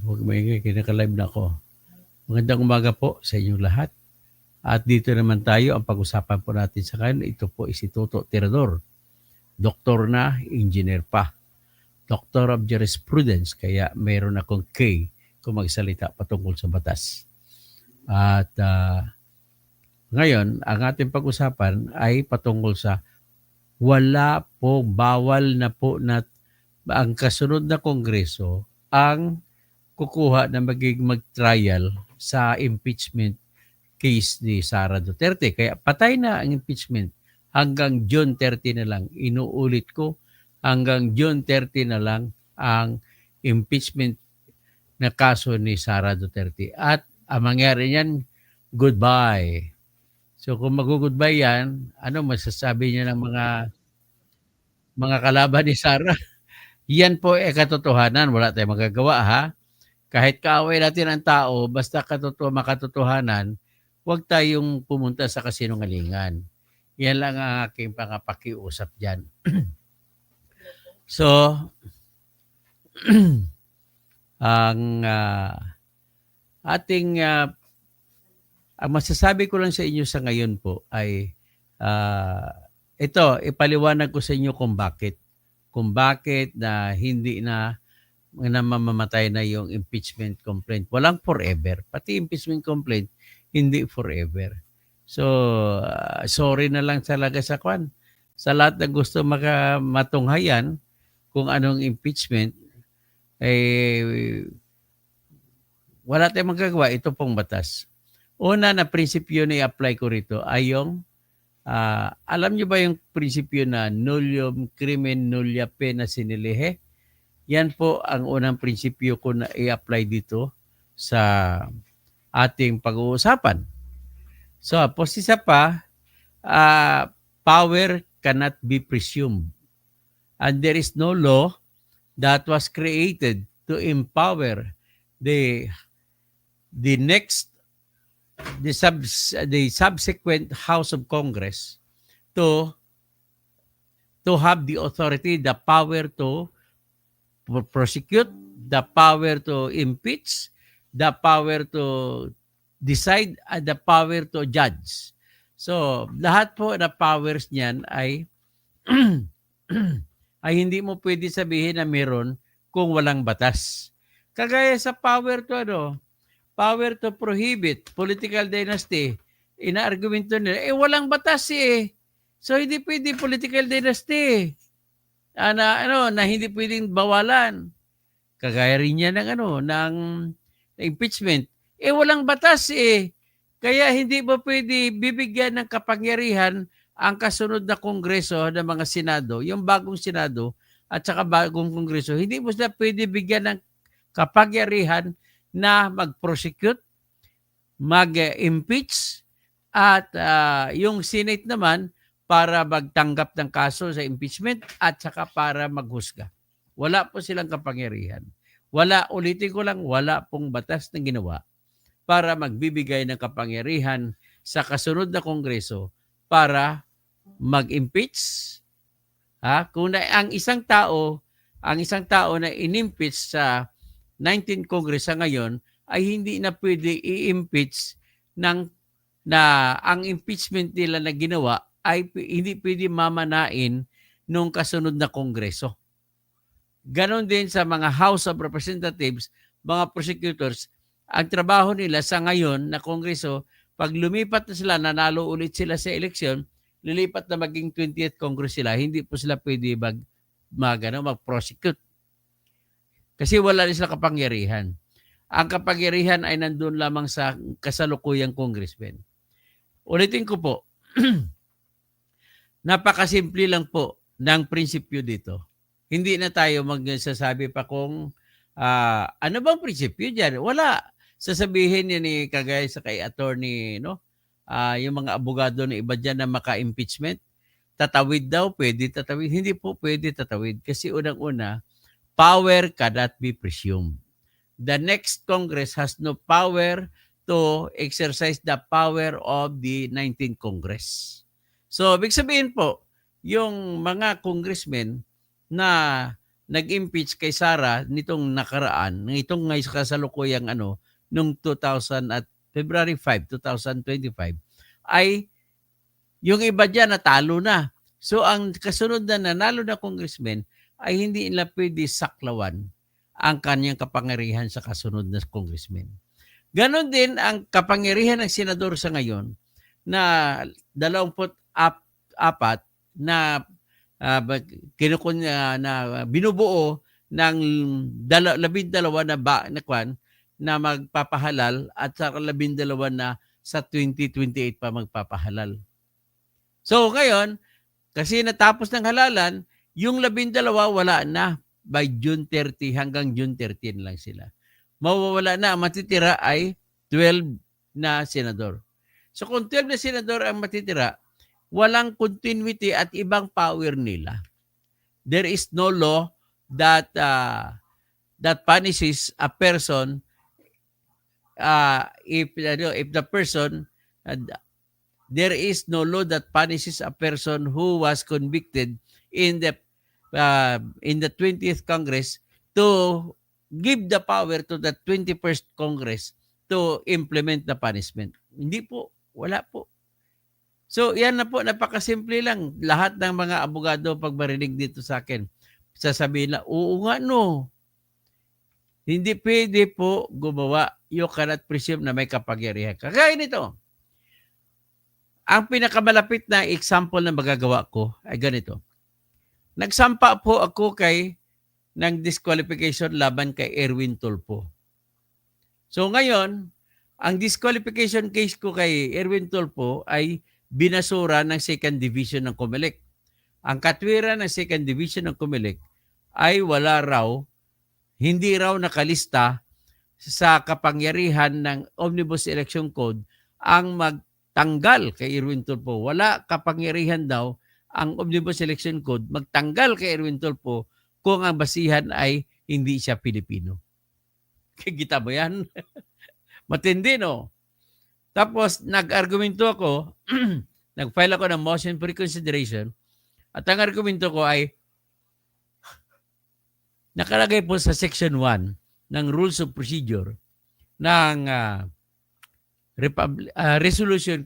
Huwag maingay, kinaka-live na ako. Magandang umaga po sa inyong lahat. At dito naman tayo, ang pag-usapan po natin sa ngayon, ito po si Toto Tirador. Doktor na, engineer pa. Doctor of Jurisprudence, kaya mayroon akong K kung magsalita patungkol sa batas. At ngayon, ang ating pag-usapan ay patungkol sa wala po, bawal na po na ang kasunod na kongreso ang kukuha na mag-trial sa impeachment case ni Sara Duterte. Kaya patay na ang impeachment hanggang June 30 na lang. Inuulit ko, hanggang June 30 na lang ang impeachment na kaso ni Sara Duterte. At ang mangyari niyan, goodbye. So kung mag-goodbye yan, ano masasabi niya ng mga kalaban ni Sara? Yan po ay katotohanan. Wala tayong magagawa, ha? Kahit kaaway natin ang tao, basta makatotohanan, huwag tayong pumunta sa kasinungalingan. Yan lang ang aking pakiusap dyan. So, ang ang masasabi ko lang sa inyo sa ngayon po ay ito, ipaliwanag ko sa inyo kung bakit. Kung bakit na hindi na mamamatay na yung impeachment complaint. Walang forever. Pati impeachment complaint, hindi forever. So, sorry na lang talaga sa kwan. Sa lahat na gusto matunghayan kung anong impeachment, wala tayong magagawa. Ito pong batas. Una na prinsipyo na i-apply ko rito ay yung, alam nyo ba yung prinsipyo na nullium crimen nullia pena sine lege? Yan po ang unang prinsipyo ko na i-apply dito sa ating pag-uusapan. So, isa pa, power cannot be presumed. And there is no law that was created to empower the subsequent House of Congress to have the authority, the power to prosecute, the power to impeach, the power to decide, and the power to judge. So, lahat po na powers niyan ay ay hindi mo pwede sabihin na meron kung walang batas. Kagaya sa power to prohibit political dynasty, ina-argumento nila, walang batas eh. So, hindi pwede political dynasty. Na hindi pwedeng bawalan. Kagaya rin niya ng impeachment. Walang batas eh. Kaya hindi ba pwede bibigyan ng kapangyarihan ang kasunod na kongreso ng mga senado, yung bagong senado at saka bagong kongreso, hindi mo sila pwede bigyan ng kapangyarihan na mag-prosecute, mag-impeach, at yung Senate naman para magtanggap ng kaso sa impeachment at saka para maghusga. Wala po silang kapangyarihan. Ulitin ko lang, wala pong batas na ginawa para magbibigay ng kapangyarihan sa kasunod na kongreso para mag-impeach. Kung ang isang tao na in-impeach sa 19th Congress sa ngayon ay hindi na pwede i-impeach na ang impeachment nila na ginawa ay hindi pwede mamanain nung kasunod na kongreso. Ganon din sa mga House of Representatives, mga prosecutors, ang trabaho nila sa ngayon na kongreso, pag lumipat na sila, nanalo ulit sila sa eleksyon, lilipat na maging 20th Congress sila, hindi po sila pwede mag-prosecute. Kasi wala rin sila kapangyarihan. Ang kapangyarihan ay nandun lamang sa kasalukuyang congressman. Ulitin ko po, napakasimple lang po ng prinsipyo dito. Hindi na tayo magsasabi pa kung ano bang prinsipyo dyan. Wala. Sasabihin niya ni kagaya sa kay attorney, yung mga abogado na iba dyan na maka-impeachment, tatawid daw, pwede tatawid. Hindi po pwede tatawid kasi unang-una, power cannot be presumed. The next Congress has no power to exercise the power of the 19th Congress. So, ibig sabihin po, yung mga congressmen na nag-impeach kay Sara nitong nakaraan, nitong ngay kasalukuyang nung February 5, 2025, ay yung iba diyan natalo na. So ang kasunod na nanalo na congressman ay hindi nila pwede saklawan ang kanyang kapangyarihan sa kasunod na congressman. Ganon din ang kapangyarihan ng senador sa ngayon na 24 na na binubuo ng 12 na magpapahalal at sa 12 na sa 2028 pa magpapahalal. So ngayon, kasi natapos ng halalan, yung 12 wala na by June 30 hanggang June 13 lang sila. Mawawala na, ang matitira ay 12 na senador. So kung 12 na senador ang matitira, walang continuity at ibang power nila. There is no law that punishes a person if the person there is no law that punishes a person who was convicted in the 20th Congress to give the power to the 21st Congress to implement the punishment. Hindi po, wala po. So, yan na po, napakasimple lang. Lahat ng mga abogado pag marinig dito sa akin, sasabihin na, oo nga no. Hindi pwede po gumawa. You cannot presume na may kapangyarihan. Kagaya nito. Ang pinakamalapit na example na magagawa ko ay ganito. Nagsampa po ako ng disqualification laban kay Erwin Tulfo. So ngayon, ang disqualification case ko kay Erwin Tulfo ay binasura ng 2nd Division ng COMELEC. Ang katwiran ng 2nd Division ng COMELEC ay hindi raw nakalista sa kapangyarihan ng Omnibus Election Code ang magtanggal kay Erwin Tulfo. Wala kapangyarihan daw ang Omnibus Election Code magtanggal kay Erwin Tulfo kung ang basihan ay hindi siya Pilipino. Kita mo yan? Matindi, no? Tapos, nag-argumento ako, nag-file ako ng motion for reconsideration, at ang argumento ko ay nakalagay po sa Section 1 ng Rules of Procedure ng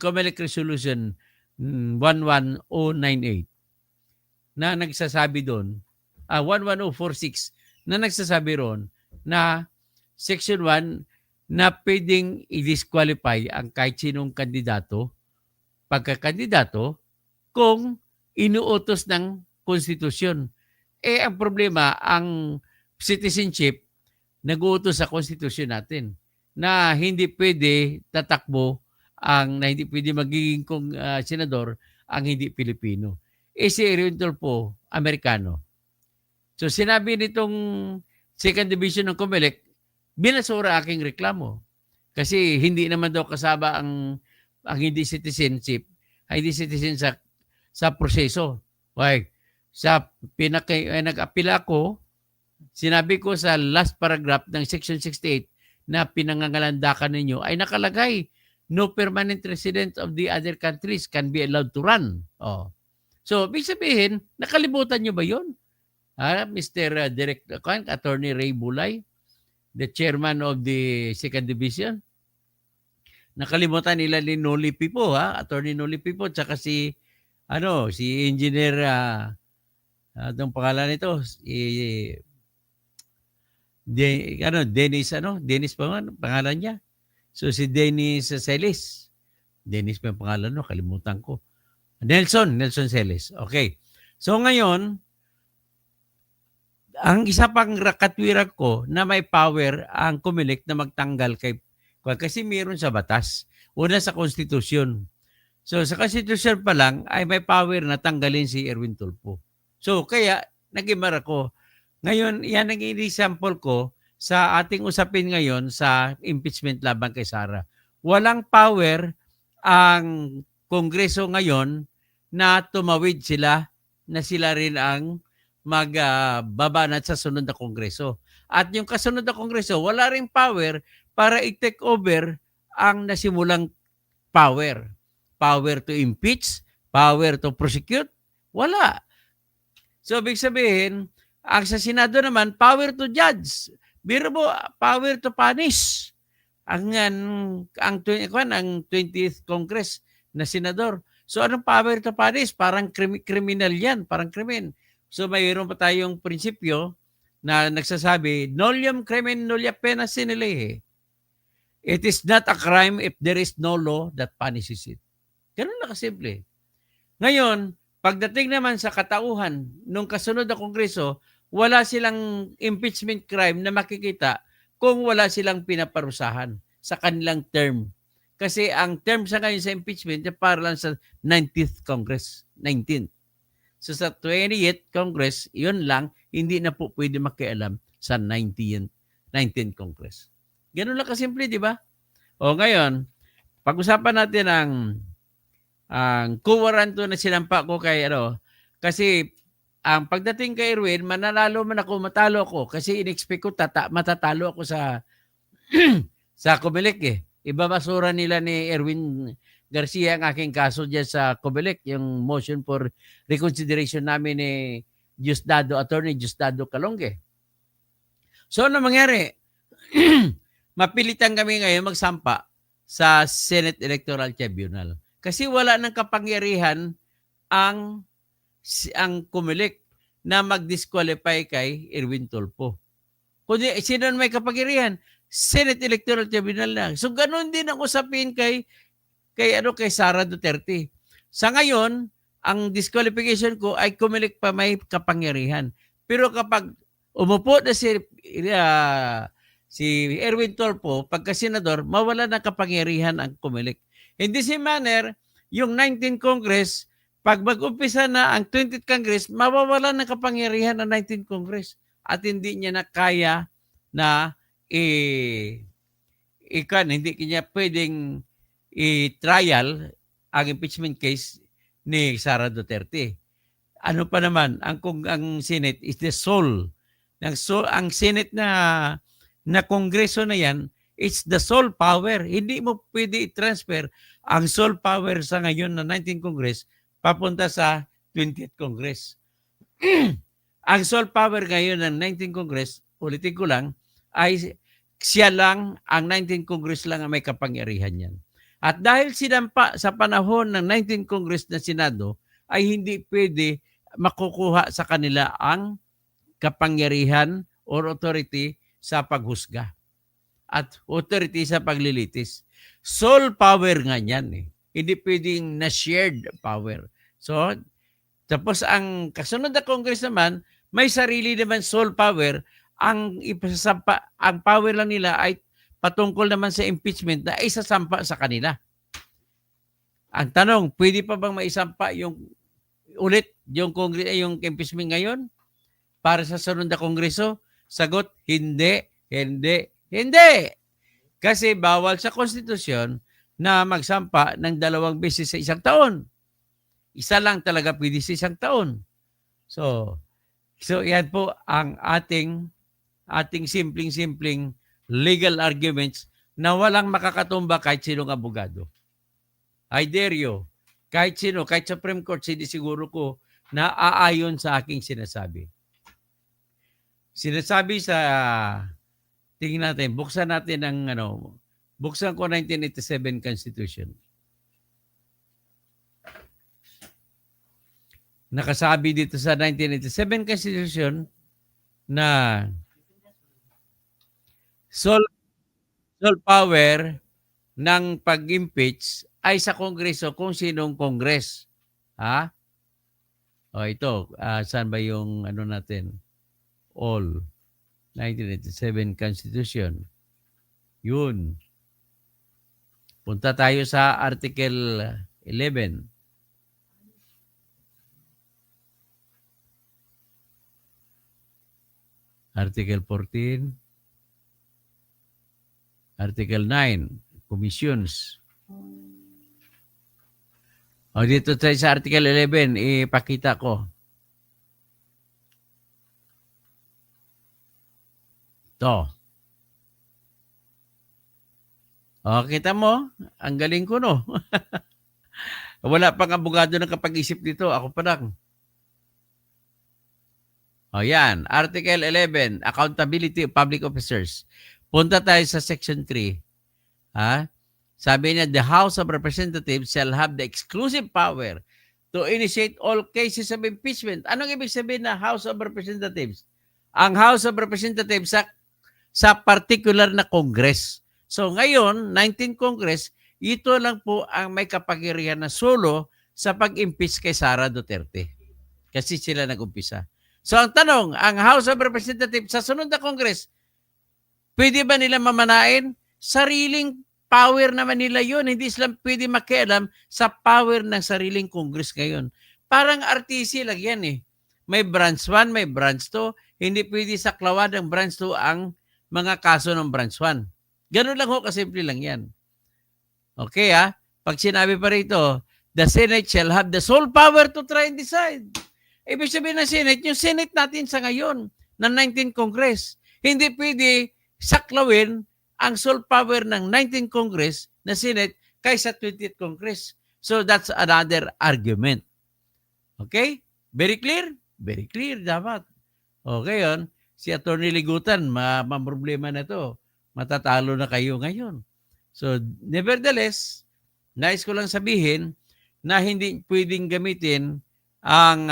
COMELEC Resolution 11098 na nagsasabi doon, 11046 na nagsasabi ron na Section 1 na pwedeng i-disqualify ang kahit sinong pagkakandidato kung inuutos ng konstitusyon. Ang problema, ang citizenship nag-uutos sa konstitusyon natin na hindi pwede tatakbo na hindi pwede magiging senador ang hindi Pilipino. Si Erwin Tulfo, Amerikano. So sinabi nitong 2nd Division ng COMELEC, binasura aking reklamo. Kasi hindi naman daw kasama ang hindi citizen sa proseso. Why? Nag-apil ako, sinabi ko sa last paragraph ng Section 68 na pinangangalandakan ninyo ay nakalagay, no permanent resident of the other countries can be allowed to run. So, ibig sabihin, nakalimutan nyo ba yun? Mr. Attorney Ray Bulay, the chairman of the 2nd Division. Nakalimutan nila ni Noli Pipo, Attorney Noli Pipo, tsaka si Engineer, anong pangalan nito? Dennis pa man, pangalan niya. So si Dennis Celis. Dennis pa yung pangalan, kalimutan ko. Nelson Celis. Okay. So ngayon, ang isa pang katwiran ko na may power ang COMELEC na magtanggal kasi mayroon sa batas. Una sa konstitusyon. So sa konstitusyon pa lang ay may power na tanggalin si Erwin Tulfo. So kaya nag-imar ako. Ngayon, yan ang example ko sa ating usapin ngayon sa impeachment laban kay Sara. Walang power ang Kongreso ngayon na tumawid sila na sila rin ang magbabanat sa sunod na Kongreso. At yung kasunod na Kongreso, wala ring power para i-take over ang nasimulang power. Power to impeach, power to prosecute, wala. So, ibig sabihin, Ang sa Senado naman, power to judge. Biro mo, power to punish. Ang 20th Congress na senador. So anong power to punish? Parang criminal yan, parang krimen. So mayroon pa tayong prinsipyo na nagsasabi, nolium crimen nolia pena sine lege. It is not a crime if there is no law that punishes it. Ganun na kasimple. Ngayon, pagdating naman sa katauhan, nung kasunod na kongreso, wala silang impeachment crime na makikita kung wala silang pinaparusahan sa kanilang term. Kasi ang term sa ngayon sa impeachment ay para lang sa 19th Congress. 19th. So sa 28th Congress, yun lang, hindi na po pwede makialam sa 19th Congress. Ganun lang kasimple, di ba? O ngayon, pag-usapan natin ang kuwaranto na sinampa ko kay kasi ang pagdating kay Erwin, mananalo man ako, matalo ako kasi in-expect ko matatalo ako sa sa Comelec eh. Ibabasura nila ni Erwin Garcia ang aking kaso diyan sa Comelec, yung motion for reconsideration namin ni Attorney Diosdado Calonge. So ano mangyari? Mapilitan kami ngayon magsampa sa Senate Electoral Tribunal. Kasi wala nang kapangyarihan ang Comelec na mag-disqualify kay Erwin Tulfo. Kundi sino may kapangyarihan? Senate Electoral Tribunal na. So ganoon din ang usapin kay Sara Duterte. Sa ngayon, ang disqualification ko ay Comelec pa may kapangyarihan. Pero kapag umupo na si Erwin Tulfo, pagka senador, mawala ng kapangyarihan ang Comelec. In the same manner, yung 19th Congress, pag mag-umpisa na ang 20th Congress, mawawala ng kapangyarihan ang 19th Congress at hindi niya na kaya na hindi niya pwedeng i-trial ang impeachment case ni Sara Duterte. Ano pa naman, ang Senate is the soul. Ang Senate na Kongreso na yan, it's the sole power. Hindi mo pwede i-transfer ang sole power sa ngayon na 19th Congress papunta sa 20th Congress. Ang sole power ngayon ng 19th Congress, ulitin ko lang, ay siya lang, ang 19th Congress lang ang may kapangyarihan yan. At dahil sinampa sa panahon ng 19th Congress na Senado, ay hindi pwede makukuha sa kanila ang kapangyarihan or authority sa paghusga at authority sa paglilitis. Sole power nga yan eh. Hindi pwedeng na-shared power. So, tapos ang kasunod na Congress naman, may sarili naman sole power. Ang power lang nila ay patungkol naman sa impeachment na isasampa sa kanila. Ang tanong, pwede pa bang maisampa yung impeachment ngayon para sa sunod na Kongreso? Sagot, hindi. Kasi bawal sa konstitusyon na magsampa ng 2 beses sa isang taon. Isa lang talaga pwede sa isang taon. So yan po ang ating simpleng legal arguments na walang makakatumba kahit sinong abogado. I dare you, kahit sino, kahit Supreme Court, siguro ko na aayon sa aking sinasabi. Sinasabi sa, tingnan natin, buksan ko 1987 Constitution. Nakasabi dito sa 1987 Constitution na sole power ng pag-impeach ay sa Kongreso kung sinong Kongres. Ha? O ito, saan ba yung natin? All. 1987 Constitution. Yun. Punta tayo sa Article 11. Article 14. Article 9. Commissions. O dito tayo sa Article 11, ipakita ko. Ito. O, kita mo? Ang galing ko, no? Wala pang abogado na kapag-isip dito. Ako pa lang. O yan, Article 11, Accountability of Public Officers. Punta tayo sa Section 3. Ha? Sabi niya, the House of Representatives shall have the exclusive power to initiate all cases of impeachment. Anong ibig sabihin na House of Representatives? Ang House of Representatives sa particular na Congress. So ngayon, 19th Congress, ito lang po ang may kapangyarihan na solo sa pag-impeach kay Sara Duterte. Kasi sila nag-umpisa. So ang tanong, ang House of Representatives sa sunod na Congress, pwede ba nila mamanain? Sariling power naman nila yun. Hindi sila pwede makialam sa power ng sariling Congress ngayon. Parang RTC lang yan eh. May branch 1, may branch 2. Hindi pwede saklawan ng branch 2 ang mga kaso ng branch 1. Ganun lang ho, kasimple lang yan. Okay ha? Pag sinabi pa rito, the Senate shall have the sole power to try and decide. Ibig sabihin ng Senate, yung Senate natin sa ngayon, ng 19th Congress, hindi pwede saklawin ang sole power ng 19th Congress na Senate kaysa 20th Congress. So that's another argument. Okay? Very clear? Very clear, dapat. Okay, yun. Si Atty. Ligutan, problema na to. Matatalo na kayo ngayon. So, nevertheless, nais ko lang sabihin na hindi pwedeng gamitin ang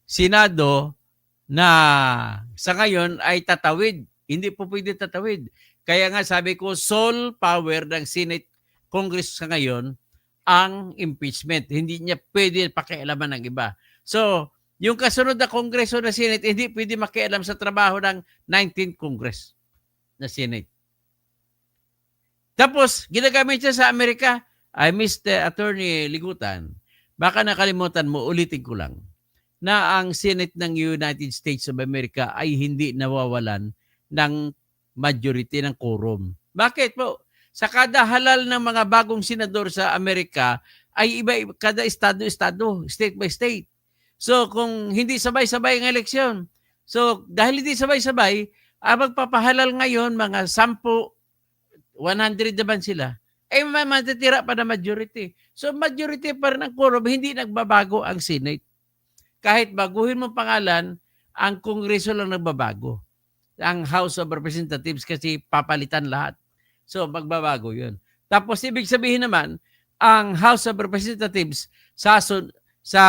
Senado na sa ngayon ay tatawid. Hindi po pwede tatawid. Kaya nga sabi ko, sole power ng Senate Congress sa ngayon ang impeachment. Hindi niya pwede pakialaman ng iba. So, yung kasunod na Kongreso na Senate, hindi pwede makialam sa trabaho ng 19th Congress na Senate. Tapos, ginagamit siya sa Amerika. I missed Attorney Ligutan. Baka nakalimutan mo, ulitin ko lang, na ang Senate ng United States of America ay hindi nawawalan ng majority ng quorum. Bakit po? Sa kada halal ng mga bagong senador sa Amerika ay iba, kada estado-estado, state by state. So kung hindi sabay-sabay ang eleksyon, so dahil hindi sabay-sabay, magpapahalal ngayon mga 10, 100 naman sila, ay matitira pa na majority. So majority pa rin ang quorum, hindi nagbabago ang Senate. Kahit baguhin mo pangalan, ang Kongreso lang nagbabago. Ang House of Representatives kasi papalitan lahat. So magbabago yun. Tapos ibig sabihin naman, ang House of Representatives sa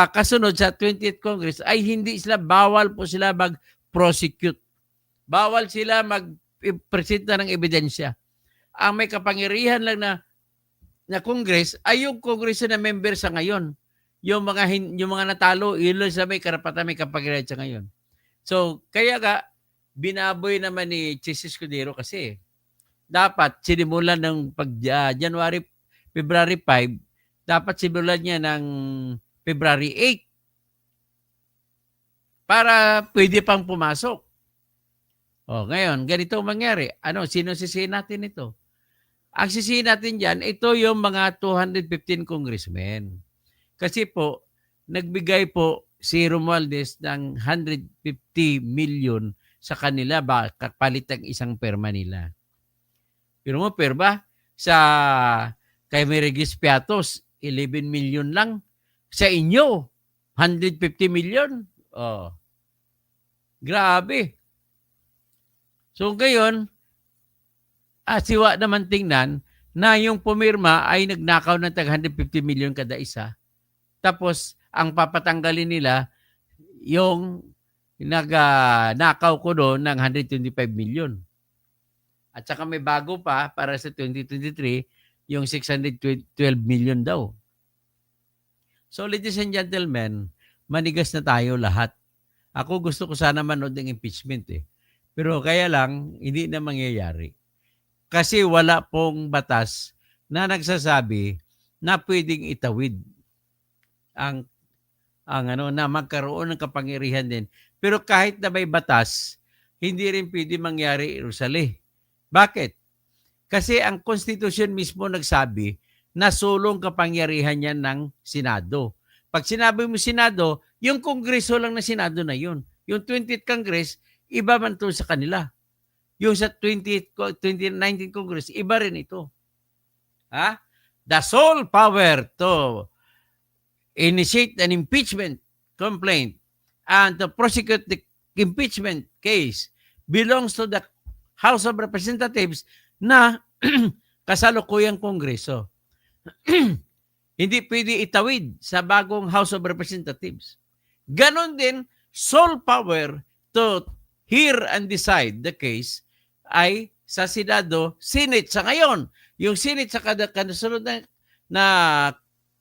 kasunod sa 20th Congress ay hindi sila, bawal po sila mag-prosecute. Bawal sila mag-presenta ng ebidensya. Ang may kapangyarihan lang na Congress ay yung Kongreso na member sa ngayon. Yung mga natalo, yun lang sa may karapatan, may kapangyarihan sa ngayon. So, kaya ka, binaboy naman ni Chis Escudero kasi dapat sinimulan ng February 5, dapat simulan niya ng February 8 para pwede pang pumasok. O, ngayon, ganito mangyari. Sino sisihin natin ito? Ang sisihin natin dyan, ito yung mga 215 congressmen. Kasi po, nagbigay po si Romualdez ng 150 million sa kanila kapalit ang isang perma nila. Pero mo, perma, kay Meregis Piatos, 11 million lang. Sa inyo, 150 million. Oh. Grabe. So ngayon, siwa naman tingnan na yung pumirma ay nagnakaw ng tag 150 million kada isa. Tapos, ang papatanggalin nila, yung nagnakaw ko doon ng 125 million. At saka may bago pa para sa 2023, yung 612 million daw. So, ladies and gentlemen, manigas na tayo lahat. Ako gusto ko sana manood ng impeachment eh. Pero kaya lang, hindi na mangyayari. Kasi wala pong batas na nagsasabi na pwedeng itawid ang na magkaroon ng kapangyarihan din. Pero kahit na may batas, hindi rin pwede mangyari Rosale. Bakit? Kasi ang Constitution mismo nagsabi na sulong kapangyarihan yan ng Senado. Pag sinabi mo Senado, yung Kongreso lang na Senado na yun. Yung 20th Congress, iba man to sa kanila. Yung sa 2019 Congress, iba rin ito. Ha? The sole power to initiate an impeachment complaint and to prosecute the impeachment case belongs to the House of Representatives na kasalukuyang Kongreso. Hindi pwede itawid sa bagong House of Representatives. Ganon din, sole power to hear and decide the case ay sa Senado, Senate sa ngayon. Yung Senate sa kasunod na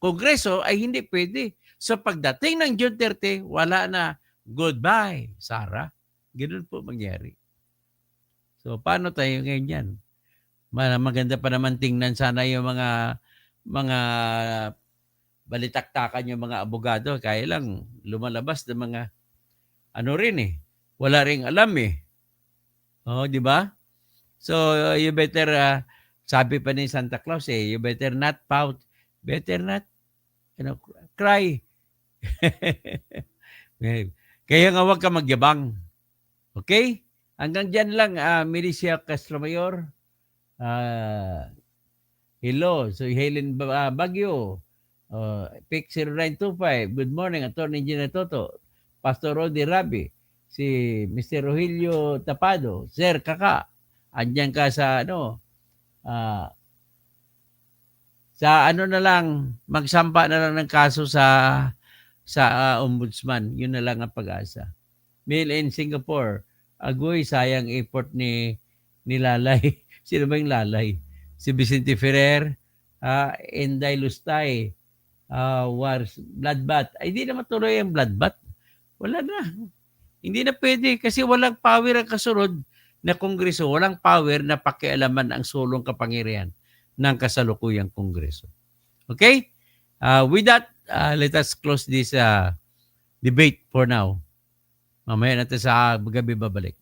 Kongreso ay hindi pwede. So pagdating ng June 30, wala na. Goodbye, Sarah. Ganun po mangyari. So paano tayo ngayon yan? Maganda pa naman tingnan sana yung mga balitaktakan yung mga abogado. Kaya lang lumalabas ng mga rin eh. Wala ring alam eh. Oh, di ba? So you better, sabi pa ni Santa Claus eh, you better not pout. Better not, cry. Kaya nga huwag ka magyabang. Okay? Hanggang dyan lang, Milicia Castromayor. Hello. So, Helen Baguio. Pick 0925. Good morning, Attorney Gina Toto. Pastor Rodi Rabi. Si Mr. Rogelio Tapado. Sir Kaka. Andyan ka sa na lang, magsampa na lang ng kaso sa ombudsman. Yun na lang ang pag-asa. Mail in Singapore. Agoy, sayang effort ni Lalay. Sino ba yung Lalay? Si Vicente Ferrer, Inday Lustay, Wars, Bloodbath. Ay, hindi na matuloy ang Bloodbath. Wala na. Hindi na pwede kasi walang power ang kasunod na Kongreso. Walang power na pakialaman ang sulong kapangyarihan ng kasalukuyang Kongreso. Okay? With that, let us close this debate for now. Mamaya natin sa gabi babalik.